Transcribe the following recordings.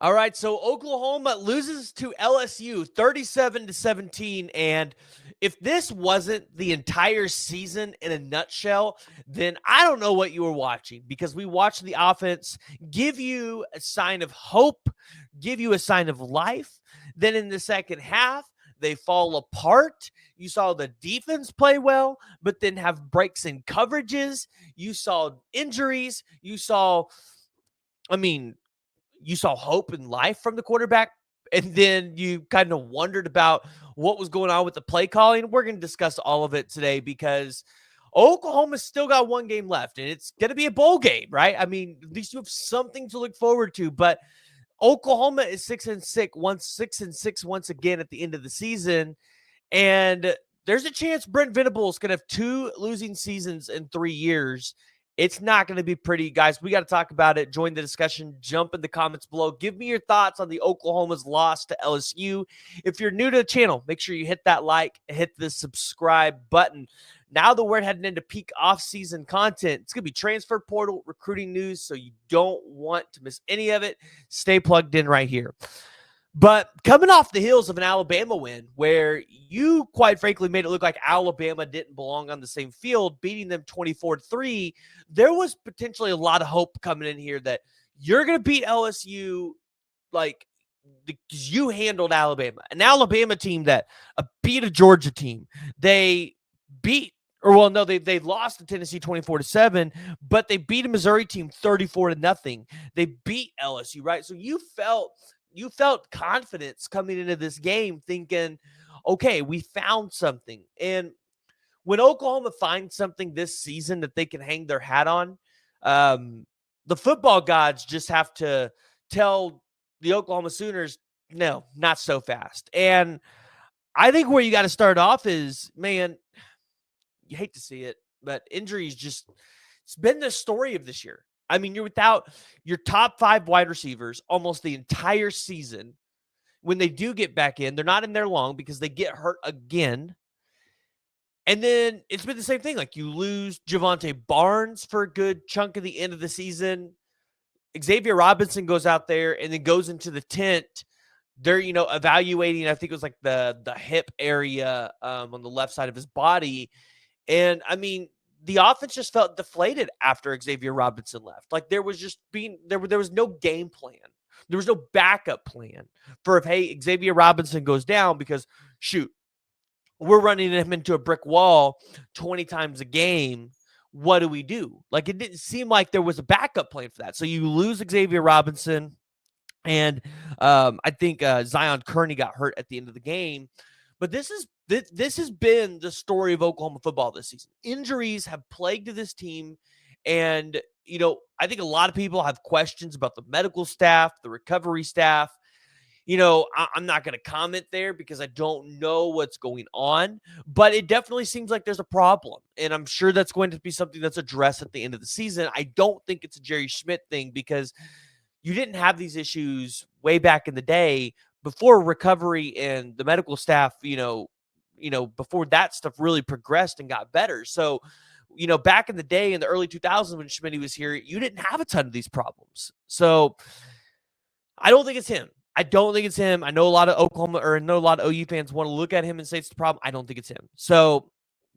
All right, so Oklahoma loses to LSU 37-17, and if this wasn't the entire season in a nutshell, then I don't know what you were watching, because we watched the offense give you a sign of hope, give you a sign of life. Then in the second half, they fall apart. You saw the defense play well, but then have breaks in coverages. You saw injuries. I mean, you saw hope in life from the quarterback, and then you kind of wondered about what was going on with the play calling. We're going to discuss all of it today, because Oklahoma's still got one game left, and it's going to be a bowl game, right? I mean, at least you have something to look forward to. But Oklahoma is 6-6, 6-6 once again at the end of the season, and there's a chance Brent Venables going to have 2 losing seasons in 3 years. It's not going to be pretty, guys. We got to talk about it. Join the discussion. Jump in the comments below. Give me your thoughts on the Oklahoma's loss to LSU. If you're new to the channel, make sure you hit that like, hit the subscribe button. Now that we're heading into peak off-season content, it's going to be transfer portal recruiting news, so you don't want to miss any of it. Stay plugged in right here. But coming off the heels of an Alabama win, where you quite frankly made it look like Alabama didn't belong on the same field, beating them 24-3, there was potentially a lot of hope coming in here that you're going to beat LSU, like, because you handled Alabama, an Alabama team that beat a Georgia team. They beat, or well, no, they lost to Tennessee 24-7, but they beat a Missouri team 34-0. They beat LSU, right? So you felt confidence coming into this game, thinking, okay, we found something. And when Oklahoma finds something this season that they can hang their hat on, the football gods just have to tell the Oklahoma Sooners, no, not so fast. And I think where you got to start off is, man, you hate to see it, but injuries just, it's been the story of this year. I mean, you're without your top 5 wide receivers almost the entire season. When they do get back in, they're not in there long because they get hurt again. And then it's been the same thing. Like, you lose Javonte Barnes for a good chunk of the end of the season. Xavier Robinson goes out there and then goes into the tent. They're, evaluating, I think it was like the hip area on the left side of his body. And I mean, the offense just felt deflated after Xavier Robinson left. Like, there was no game plan. There was no backup plan for if, hey, Xavier Robinson goes down, because shoot, we're running him into a brick wall 20 times a game. What do we do? Like, it didn't seem like there was a backup plan for that. So you lose Xavier Robinson, and I think Zion Kearney got hurt at the end of the game. But this has been the story of Oklahoma football this season. Injuries have plagued this team, and I think a lot of people have questions about the medical staff, the recovery staff. I'm not going to comment there because I don't know what's going on, but it definitely seems like there's a problem, and I'm sure that's going to be something that's addressed at the end of the season. I don't think it's a Jerry Schmidt thing, because you didn't have these issues way back in the day before recovery and the medical staff, before that stuff really progressed and got better. So, back in the day in the early 2000s when Schmidt was here, you didn't have a ton of these problems. So I don't think it's him. I know a lot of OU fans want to look at him and say it's the problem. I don't think it's him. So,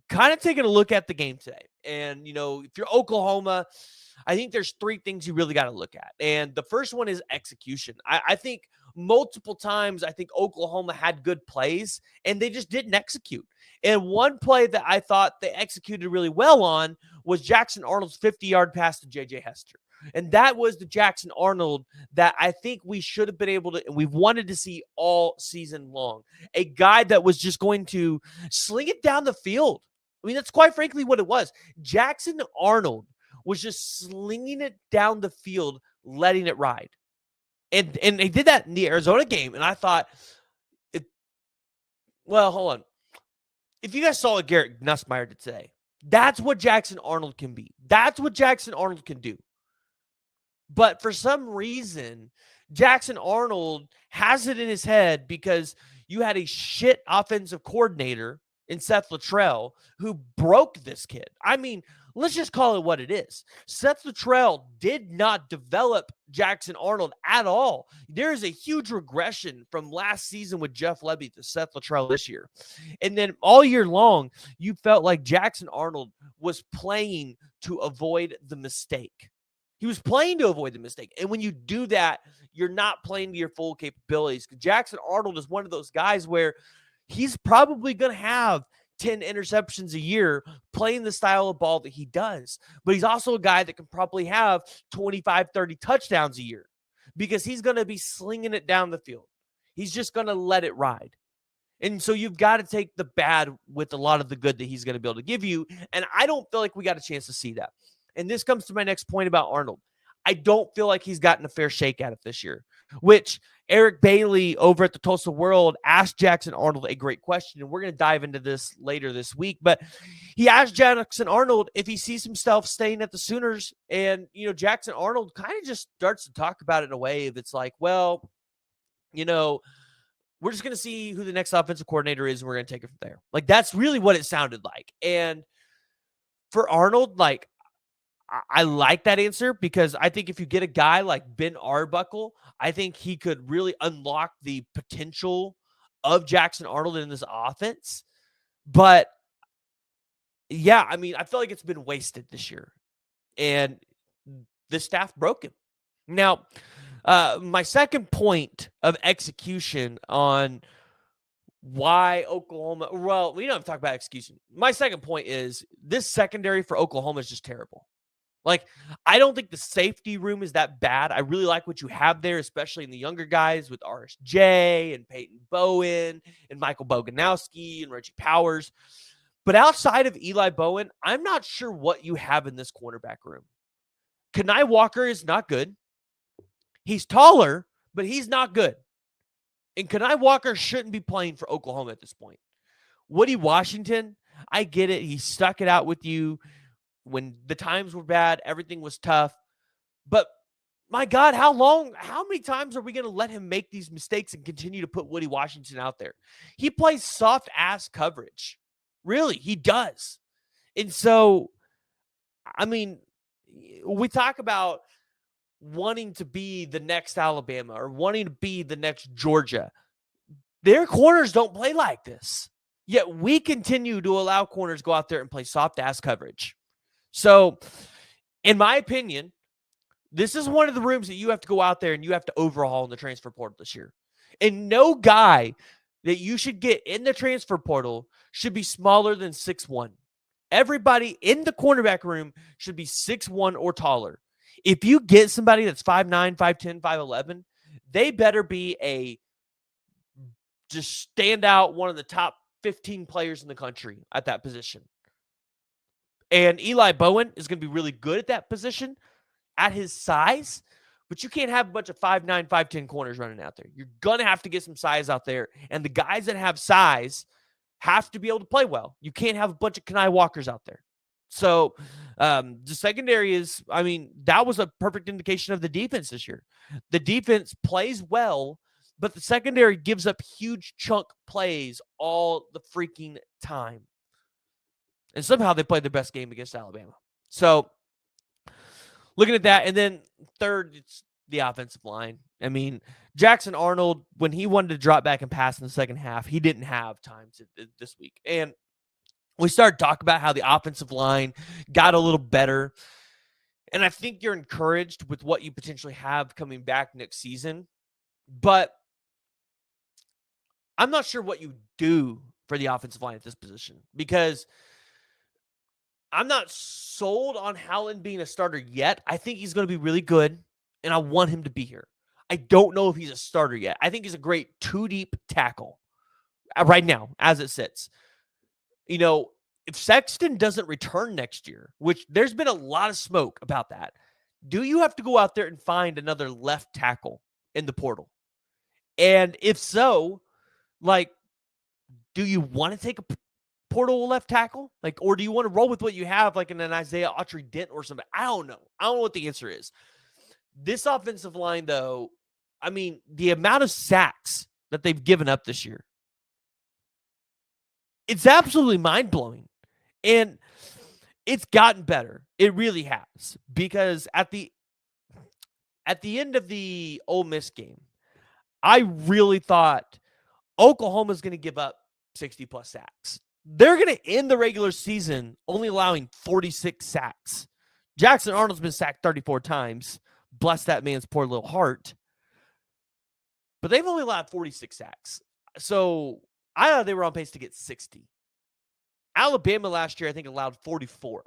kind of taking a look at the game today. And, if you're Oklahoma, I think there's 3 things you really got to look at. And the first one is execution. I think multiple times, I think Oklahoma had good plays and they just didn't execute. And one play that I thought they executed really well on was Jackson Arnold's 50-yard pass to J.J. Hester. And that was the Jackson Arnold that I think we should have been able to, and we've wanted to see all season long. A guy that was just going to sling it down the field. I mean, that's quite frankly what it was. Jackson Arnold was just slinging it down the field, letting it ride. And they did that in the Arizona game, and I thought, hold on. If you guys saw what Garrett Nussmeier did today, that's what Jackson Arnold can be. That's what Jackson Arnold can do. But for some reason, Jackson Arnold has it in his head because you had a shit offensive coordinator in Seth Luttrell who broke this kid. I mean, Let's just call it what it is. Seth Luttrell did not develop Jackson Arnold at all. There is a huge regression from last season with Jeff Lebby to Seth Luttrell this year. And then all year long, you felt like Jackson Arnold was playing to avoid the mistake. He was playing to avoid the mistake. And when you do that, you're not playing to your full capabilities. Jackson Arnold is one of those guys where he's probably going to have 10 interceptions a year playing the style of ball that he does. But he's also a guy that can probably have 25, 30 touchdowns a year because he's going to be slinging it down the field. He's just going to let it ride. And so you've got to take the bad with a lot of the good that he's going to be able to give you. And I don't feel like we got a chance to see that. And this comes to my next point about Arnold. I don't feel like he's gotten a fair shake at it this year, which Eric Bailey over at the Tulsa World asked Jackson Arnold a great question. And we're going to dive into this later this week. But he asked Jackson Arnold if he sees himself staying at the Sooners. And, Jackson Arnold kind of just starts to talk about it in a way that's like, well, we're just going to see who the next offensive coordinator is, and we're going to take it from there. Like, that's really what it sounded like. And for Arnold, like, I like that answer because I think if you get a guy like Ben Arbuckle, I think he could really unlock the potential of Jackson Arnold in this offense. But, yeah, I mean, I feel like it's been wasted this year. And the staff broke him. Now, my second point of execution on why Oklahoma, well, we don't have to talk about execution. My second point is this secondary for Oklahoma is just terrible. Like, I don't think the safety room is that bad. I really like what you have there, especially in the younger guys with RSJ and Peyton Bowen and Michael Boganowski and Reggie Powers. But outside of Eli Bowen, I'm not sure what you have in this cornerback room. Kenai Walker is not good. He's taller, but he's not good. And Kenai Walker shouldn't be playing for Oklahoma at this point. Woody Washington, I get it. He stuck it out with you when the times were bad, everything was tough. But my God, how many times are we going to let him make these mistakes and continue to put Woody Washington out there? He plays soft ass coverage. Really, he does. And so, I mean, we talk about wanting to be the next Alabama or wanting to be the next Georgia. Their corners don't play like this. Yet we continue to allow corners to go out there and play soft ass coverage. So, in my opinion, this is one of the rooms that you have to go out there and you have to overhaul in the transfer portal this year. And no guy that you should get in the transfer portal should be smaller than 6'1". Everybody in the cornerback room should be 6'1" or taller. If you get somebody that's 5'9", 5'10", 5'11", they better be just stand out one of the top 15 players in the country at that position. And Eli Bowen is going to be really good at that position at his size, but you can't have a bunch of 5'9", 5'10" corners running out there. You're going to have to get some size out there, and the guys that have size have to be able to play well. You can't have a bunch of Kenai Walkers out there. So the secondary is, I mean, that was a perfect indication of the defense this year. The defense plays well, but the secondary gives up huge chunk plays all the freaking time. And somehow they played their best game against Alabama. So looking at that, and then third, it's the offensive line. I mean, Jackson Arnold, when he wanted to drop back and pass in the second half, he didn't have time this week. And we started talking about how the offensive line got a little better. And I think you're encouraged with what you potentially have coming back next season. But I'm not sure what you do for the offensive line at this position, because I'm not sold on Howland being a starter yet. I think he's going to be really good, and I want him to be here. I don't know if he's a starter yet. I think he's a great two-deep tackle right now as it sits. You know, if Sexton doesn't return next year, which there's been a lot of smoke about that, do you have to go out there and find another left tackle in the portal? And if so, like, do you want to take a portal left tackle? Like, or do you want to roll with what you have, like in an Isaiah Autry-Dent or something? I don't know. I don't know what the answer is. This offensive line, though, I mean, the amount of sacks that they've given up this year, it's absolutely mind-blowing. And It's gotten better. It really has. Because at the end of the Ole Miss game, I really thought Oklahoma's going to give up 60-plus sacks. They're going to end the regular season only allowing 46 sacks. Jackson Arnold's been sacked 34 times. Bless that man's poor little heart. But they've only allowed 46 sacks. So I thought they were on pace to get 60. Alabama last year, I think, allowed 44.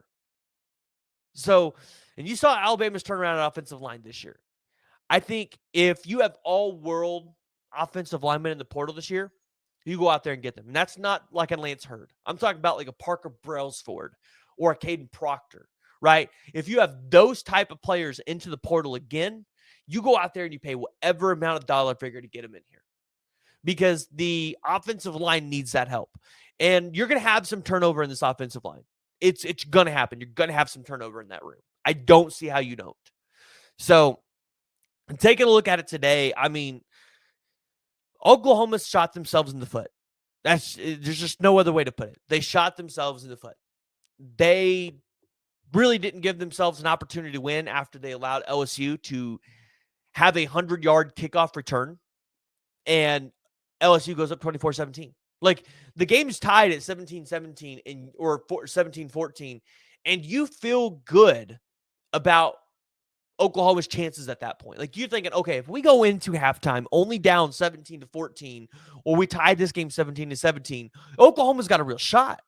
So, and you saw Alabama's turnaround on offensive line this year. I think if you have all-world offensive linemen in the portal this year, you go out there and get them. And that's not like a Lance Hurd. I'm talking about like a Parker Brailsford or a Caden Proctor, right? If you have those type of players into the portal again, you go out there and you pay whatever amount of dollar figure to get them in here. Because the offensive line needs that help. And you're going to have some turnover in this offensive line. It's going to happen. You're going to have some turnover in that room. I don't see how you don't. So, taking a look at it today, I mean, Oklahoma shot themselves in the foot. There's just no other way to put it. They shot themselves in the foot. They really didn't give themselves an opportunity to win after they allowed LSU to have a 100-yard kickoff return, and LSU goes up 24-17. Like, the game's tied at 17-17 or 17-14, and you feel good about Oklahoma's chances at that point. Like, you're thinking, okay, if we go into halftime only down 17-14, or we tie this game 17-17, Oklahoma's got a real shot.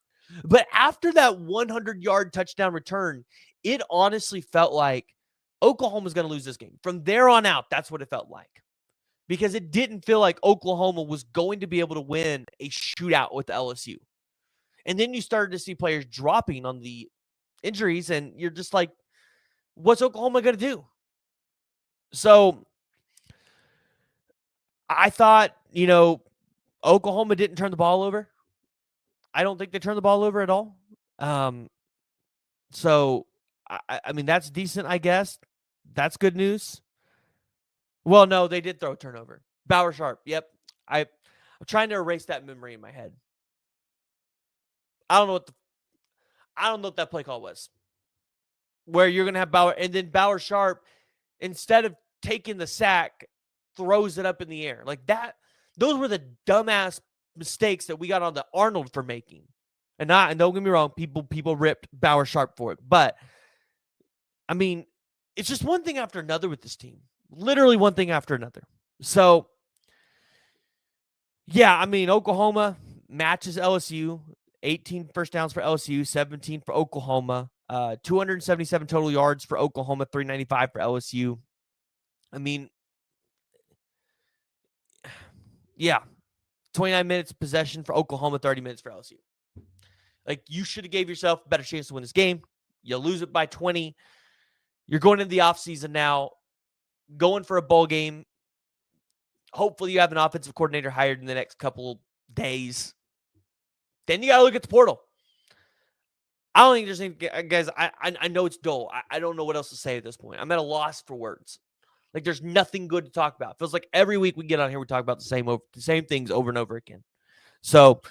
But after that 100-yard touchdown return, it honestly felt like Oklahoma's going to lose this game. From there on out, that's what it felt like. Because it didn't feel like Oklahoma was going to be able to win a shootout with LSU. And then you started to see players dropping on the injuries, and you're just like, what's Oklahoma going to do? So I thought, Oklahoma didn't turn the ball over. I don't think they turned the ball over at all. So, I mean, that's decent, I guess. That's good news. Well, no, they did throw a turnover. Bauer Sharp. Yep. I'm trying to erase that memory in my head. I don't know what that play call was. Where you're going to have Bauer, and then Bauer Sharp, instead of taking the sack, throws it up in the air. Like that, those were the dumbass mistakes that we got on the Arnold for making. And don't get me wrong, people ripped Bauer Sharp for it. But, I mean, it's just one thing after another with this team. Literally one thing after another. So, yeah, I mean, Oklahoma matches LSU. 18 first downs for LSU, 17 for Oklahoma. 277 total yards for Oklahoma, 395 for LSU. I mean, yeah, 29 minutes possession for Oklahoma, 30 minutes for LSU. Like, you should have gave yourself a better chance to win this game. You lose it by 20. You're going into the offseason now, going for a bowl game. Hopefully you have an offensive coordinator hired in the next couple days. Then you got to look at the portal. I don't think there's any, guys, I know it's dull. I don't know what else to say at this point. I'm at a loss for words. Like, there's nothing good to talk about. It feels like every week we get on here, we talk about the same things over and over again. So,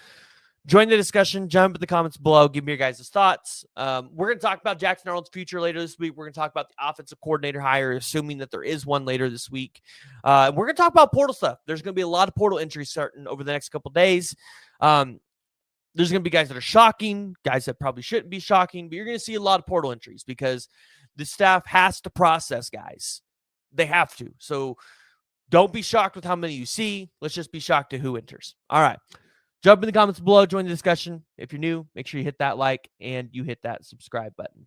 join the discussion. Jump in the comments below. Give me your guys' thoughts. We're going to talk about Jackson Arnold's future later this week. We're going to talk about the offensive coordinator hire, assuming that there is one later this week. We're going to talk about portal stuff. There's going to be a lot of portal entries starting over the next couple days. There's going to be guys that are shocking, guys that probably shouldn't be shocking, but you're going to see a lot of portal entries because the staff has to process guys. They have to. So don't be shocked with how many you see. Let's just be shocked to who enters. All right. Jump in the comments below. Join the discussion. If you're new, make sure you hit that like and you hit that subscribe button.